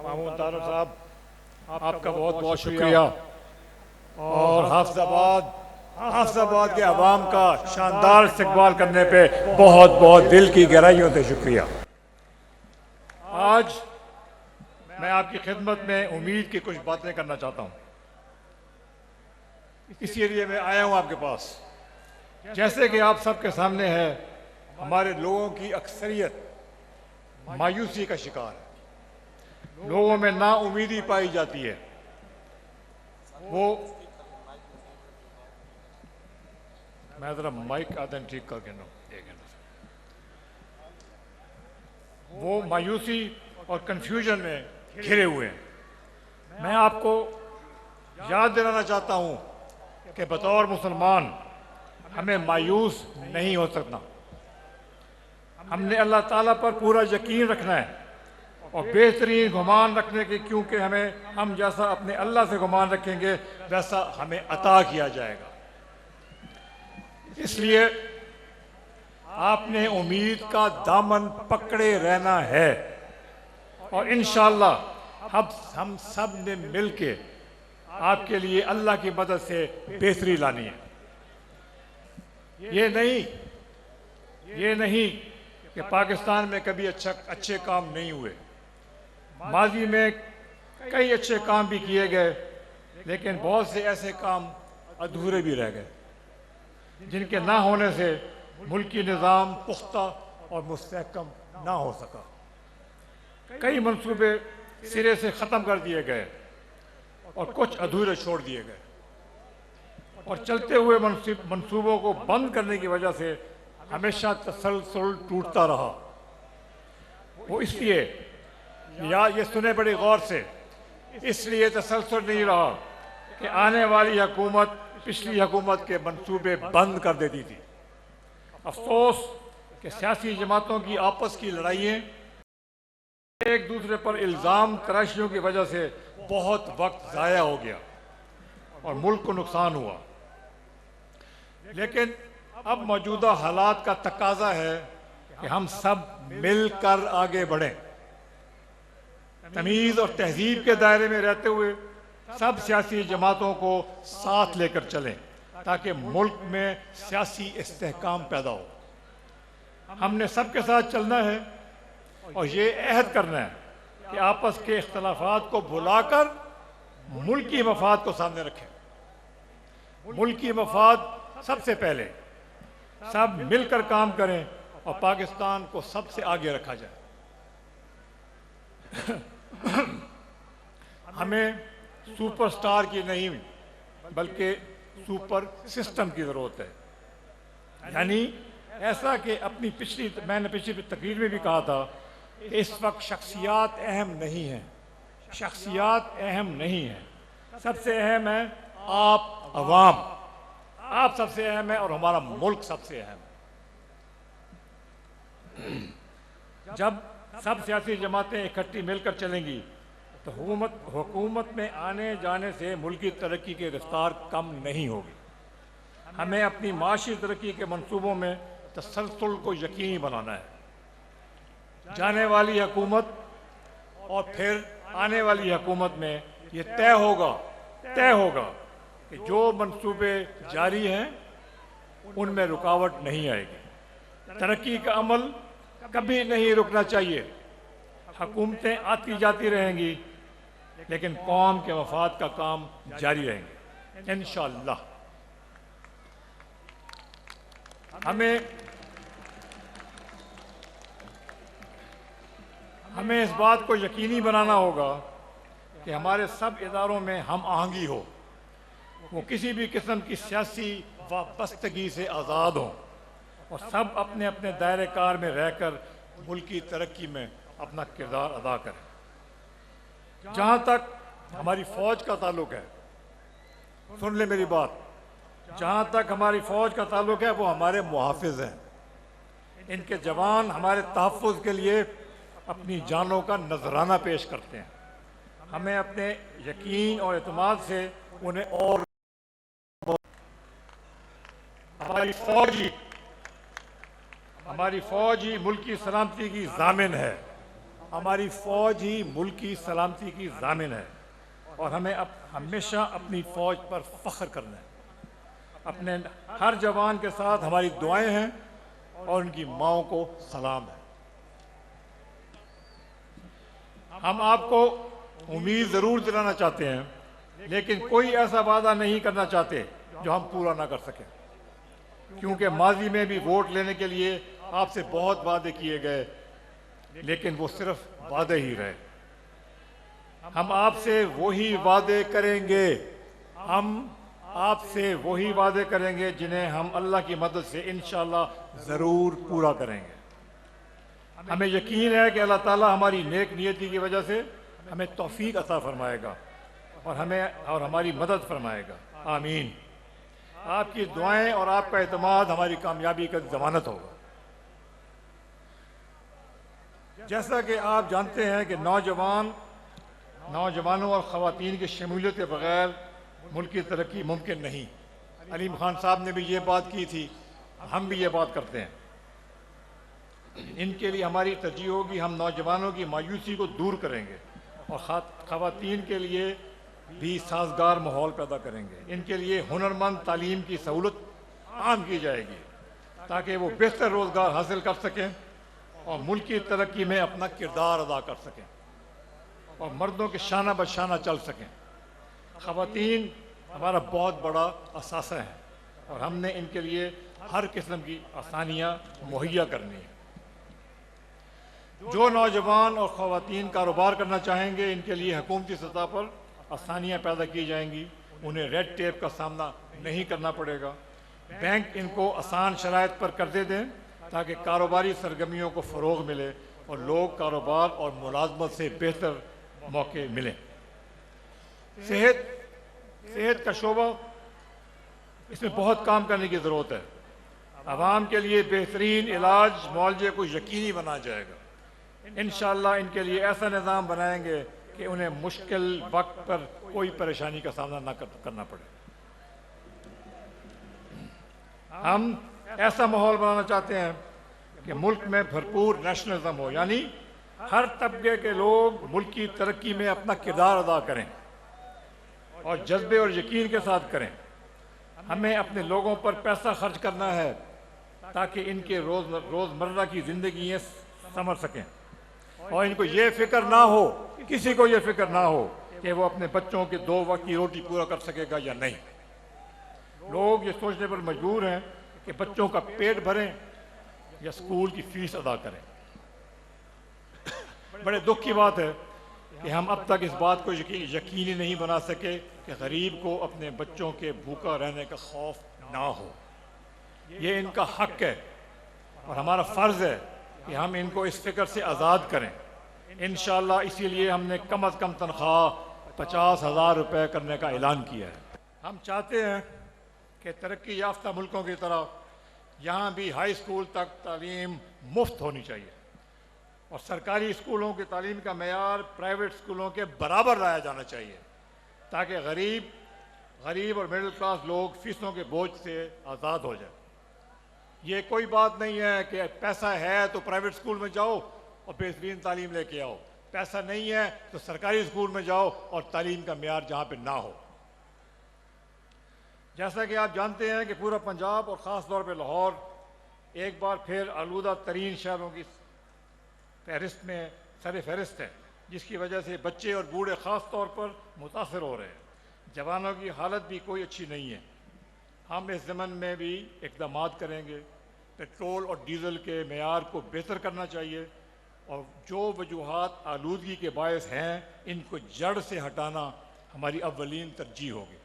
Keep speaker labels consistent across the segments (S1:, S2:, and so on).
S1: मामून तारड़ साहब, आपका बहुत बहुत शुक्रिया। और हाफिजाबाद के अवाम का शानदार इस्तकबाल करने पे बहुत बहुत दिल की गहराइयों से शुक्रिया। आज मैं आपकी खिदमत में उम्मीद की कुछ बातें करना चाहता हूँ, इसीलिए मैं आया हूँ आपके पास। जैसे कि आप सबके सामने है, हमारे लोगों की अक्सरियत मायूसी का शिकार है। लोगों में नाउमीदी पाई जाती है। मैं जरा माइक आदन ठीक करके लो, एक मिनट। वो मायूसी और कंफ्यूजन में घिरे हुए हैं। मैं आपको याद दिलाना चाहता हूं कि बतौर मुसलमान हमें मायूस नहीं हो सकना। हमने अल्लाह ताला पर पूरा यकीन रखना है और बेहतरीन गुमान रखने की, क्योंकि हम जैसा अपने अल्लाह से गुमान रखेंगे वैसा हमें अता किया जाएगा। इसलिए आपने उम्मीद का दामन पकड़े रहना है और इंशाअल्लाह हम सब ने मिलके आपके लिए अल्लाह की मदद से बेहतरी लानी है। ये नहीं कि पाकिस्तान में कभी अच्छे काम नहीं हुए। माजी में कई अच्छे काम भी किए गए, लेकिन बहुत से ऐसे काम अधूरे भी रह गए, जिनके ना होने से मुल्की निज़ाम पुख्ता और मुस्तहकम ना हो सका। कई मंसूबे सिरे से ख़त्म कर दिए गए और कुछ अधूरे छोड़ दिए गए, और चलते हुए मंसूबों को बंद करने की वजह से हमेशा तसलसल टूटता रहा। वो इसलिए, या ये सुने बड़ी गौर से, इसलिए तसलसल नहीं रहा कि आने वाली हुकूमत पिछली हुकूमत के मंसूबे बंद कर देती थी। अफसोस कि सियासी जमातों की आपस की लड़ाइयाँ, एक दूसरे पर इल्ज़ाम तराशियों की वजह से बहुत वक्त ज़ाया हो गया और मुल्क को नुकसान हुआ। लेकिन अब मौजूदा हालात का तकाजा है कि हम सब मिलकर आगे बढ़ें। तमीज़ और तहजीब के दायरे में रहते हुए सब सियासी जमातों को साथ लेकर चलें, ताकि मुल्क में सियासी इस्तेहकाम पैदा हो। हमने सबके साथ चलना है और ये अहद करना है कि आपस के इख्तलाफात को भुलाकर मुल्की मफाद को सामने रखें। मुल्की मफाद सबसे पहले, सब मिलकर काम करें और पाकिस्तान को सबसे आगे रखा जाए। हमें सुपरस्टार की नहीं बल्कि सुपर सिस्टम की ज़रूरत है। यानी ऐसा कि मैंने पिछली तकरीर में भी कहा था, इस वक्त शख्सियात अहम नहीं है। शख्सियात अहम नहीं है, सबसे अहम है आप अवाम। आप सबसे अहम है और हमारा मुल्क सबसे अहम है। जब सब सियासी जमातें इकट्ठी मिलकर चलेंगी तो हुकूमत में आने जाने से मुल्की तरक्की की रफ्तार कम नहीं होगी। हमें अपनी माशी तरक्की के मंसूबों में तसलसल को यकीनी बनाना है। जाने वाली हुकूमत और फिर आने वाली हुकूमत में ये तय होगा कि जो मंसूबे जारी हैं उनमें रुकावट नहीं आएगी। तरक्की का अमल कभी नहीं रुकना चाहिए। हुकूमतें आती जाती रहेंगी, लेकिन कौम के मफाद का काम जारी रहेंगे इंशाअल्लाह। हमें इस बात को यकीनी बनाना होगा कि हमारे सब इदारों में हम आहंगी हो, वो किसी भी किस्म की सियासी वाबस्तगी से आज़ाद हों और सब अपने अपने दायरे कार में रहकर मुल्क की तरक्की में अपना किरदार अदा करें। जहाँ तक हमारी फ़ौज का ताल्लुक़ है, सुन ले मेरी बात, जहाँ तक हमारी फ़ौज का ताल्लुक़ है वो हमारे मुहाफ़िज़ हैं। इनके जवान हमारे तहफ़्फ़ुज़ के लिए अपनी जानों का नजराना पेश करते हैं। हमें अपने यकीन और एतमाद से उन्हें और हमारी फौज ही मुल्क की सलामती की ज़ामिन है। हमारी फ़ौज ही मुल्क की सलामती की ज़ामिन है और हमें हमेशा अपनी फ़ौज पर फ़ख्र करना है। अपने हर जवान के साथ हमारी दुआएं हैं और उनकी माओं को सलाम है। हम आपको उम्मीद ज़रूर दिलाना चाहते हैं, लेकिन कोई ऐसा वादा नहीं करना चाहते जो हम पूरा ना कर सकें, क्योंकि माजी में भी वोट लेने के लिए आपसे बहुत वादे किए गए, लेकिन वो सिर्फ वादे ही रहे। हम आपसे वही वादे करेंगे, हम आपसे वही वादे करेंगे जिन्हें हम अल्लाह की मदद से इंशाअल्लाह ज़रूर पूरा करेंगे। हमें यकीन है कि अल्लाह ताला हमारी नेक नियति की वजह से हमें तौफीक अता फरमाएगा और हमारी मदद फरमाएगा। आमीन। आपकी दुआएं और आपका एतमाद हमारी कामयाबी का ज़मानत होगा। जैसा कि आप जानते हैं कि नौजवानों और ख़वातीन की शमूलियत के बग़ैर मुल्क की तरक्की मुमकिन नहीं। अलीम खान साहब ने भी ये बात की थी, हम भी ये बात करते हैं। इनके लिए हमारी तरजीह होगी, हम नौजवानों की मायूसी को दूर करेंगे और ख़वातीन के लिए भी साजगार माहौल पैदा करेंगे। इनके लिए हुनरमंद तालीम की सहूलत आम की जाएगी ताकि वो बेहतर रोज़गार हासिल कर सकें और मुल्क की तरक्की में अपना किरदार अदा कर सकें और मर्दों के शाना बशाना चल सकें। ख़वातीन हमारा बहुत बड़ा असासा है और हमने इनके लिए हर किस्म की आसानियाँ मुहैया करनी है। जो नौजवान और ख़वातीन कारोबार करना चाहेंगे, इनके लिए हुकूमती सतह पर आसानियाँ पैदा की जाएंगी। उन्हें रेड टेप का सामना नहीं करना पड़ेगा। बैंक इनको आसान शराइत पर कर्जे दें ताकि कारोबारी सरगर्मियों को फ़रोग़ मिले और लोग कारोबार और मुलाजमत से बेहतर मौके मिलें। सेहत का शोबा, इसमें बहुत काम करने की ज़रूरत है। आवाम के लिए बेहतरीन इलाज मुआलजे को यकीनी बनाया जाएगा। इंशाअल्लाह इनके लिए ऐसा निज़ाम बनाएंगे कि उन्हें मुश्किल वक्त पर कोई परेशानी का सामना न करना पड़े। हम ऐसा माहौल बनाना चाहते हैं कि मुल्क में भरपूर नेशनलिज्म हो, यानी हर तबके के लोग मुल्क की तरक्की में अपना किरदार अदा करें और जज्बे और यकीन के साथ करें। हमें अपने लोगों पर पैसा खर्च करना है ताकि इनके रोज़मर्रा की ज़िंदगी संभल सकें और इनको ये फ़िक्र ना हो, किसी को ये फ़िक्र ना हो कि वो अपने बच्चों के 2 वक्त की रोटी पूरा कर सकेगा या नहीं। लोग ये सोचने पर मजबूर हैं कि बच्चों का पेट भरें या स्कूल की फ़ीस अदा करें। बड़े दुख की बात है कि हम अब तक इस बात को यकीनी नहीं बना सके कि गरीब को अपने बच्चों के भूखा रहने का खौफ ना हो। ये इनका हक है और हमारा फ़र्ज़ है कि हम इनको इस फिक्र से आज़ाद करें। इंशाअल्लाह इसीलिए हमने कम अज़ कम तनख्वाह 50,000 रुपये करने का ऐलान किया है। हम चाहते हैं कि तरक्की याफ्ता मुल्कों की तरह यहाँ भी हाई स्कूल तक तालीम मुफ्त होनी चाहिए और सरकारी स्कूलों की तालीम का मेयार प्राइवेट स्कूलों के बराबर लाया जाना चाहिए ताकि गरीब और मिडिल क्लास लोग फ़ीसों के बोझ से आज़ाद हो जाए। ये कोई बात नहीं है कि पैसा है तो प्राइवेट स्कूल में जाओ और बेहतरीन तालीम लेके आओ, पैसा नहीं है तो सरकारी स्कूल में जाओ और तालीम का मेयार जहाँ पे ना हो। जैसा कि आप जानते हैं कि पूरा पंजाब और ख़ास तौर पे लाहौर एक बार फिर आलूदा तरीन शहरों की फहरिस्त में सर फहरिस्त है, जिसकी वजह से बच्चे और बूढ़े ख़ास तौर पर मुतासर हो रहे हैं। जवानों की हालत भी कोई अच्छी नहीं है। हम इस ज़मन में भी इक़दाम करेंगे। पेट्रोल और डीज़ल के मेयार को बेहतर करना चाहिए और जो वजूहात आलूदगी के बायस हैं इनको जड़ से हटाना हमारी अव्वलीन तरजीह होगी।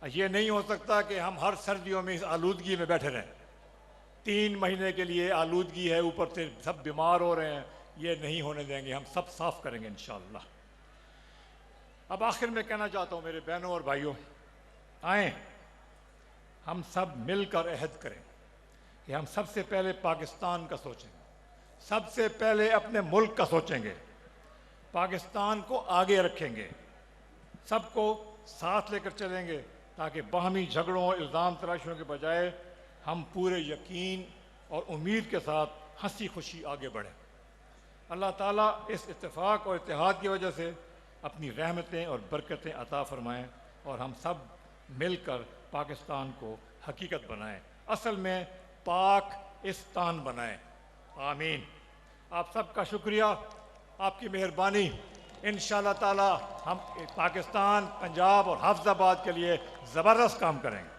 S1: ये नहीं हो सकता कि हम हर सर्दियों में इस आलूदगी में बैठे रहें। 3 महीने के लिए आलूदगी है, ऊपर से सब बीमार हो रहे हैं, ये नहीं होने देंगे। हम सब साफ़ करेंगे इंशाअल्लाह। अब आखिर में कहना चाहता हूँ मेरे बहनों और भाइयों, आएँ हम सब मिलकर अहद करें कि हम सबसे पहले पाकिस्तान का सोचेंगे, सबसे पहले अपने मुल्क का सोचेंगे, पाकिस्तान को आगे रखेंगे, सबको साथ लेकर चलेंगे ताकि बाहमी झगड़ों और इल्ज़ाम तराशियों के बजाय हम पूरे यकीन और उम्मीद के साथ हंसी खुशी आगे बढ़ें। अल्लाह ताला इस इत्तेफाक और इत्तेहाद की वजह से अपनी रहमतें और बरकतें अता फरमाएँ और हम सब मिलकर पाकिस्तान को हकीकत बनाएं, असल में पाकिस्तान बनाएं। आमीन। आप सबका शुक्रिया, आपकी मेहरबानी। इंशाअल्लाह ताला हम पाकिस्तान, पंजाब और हाफिजाबाद के लिए ज़बरदस्त काम करेंगे।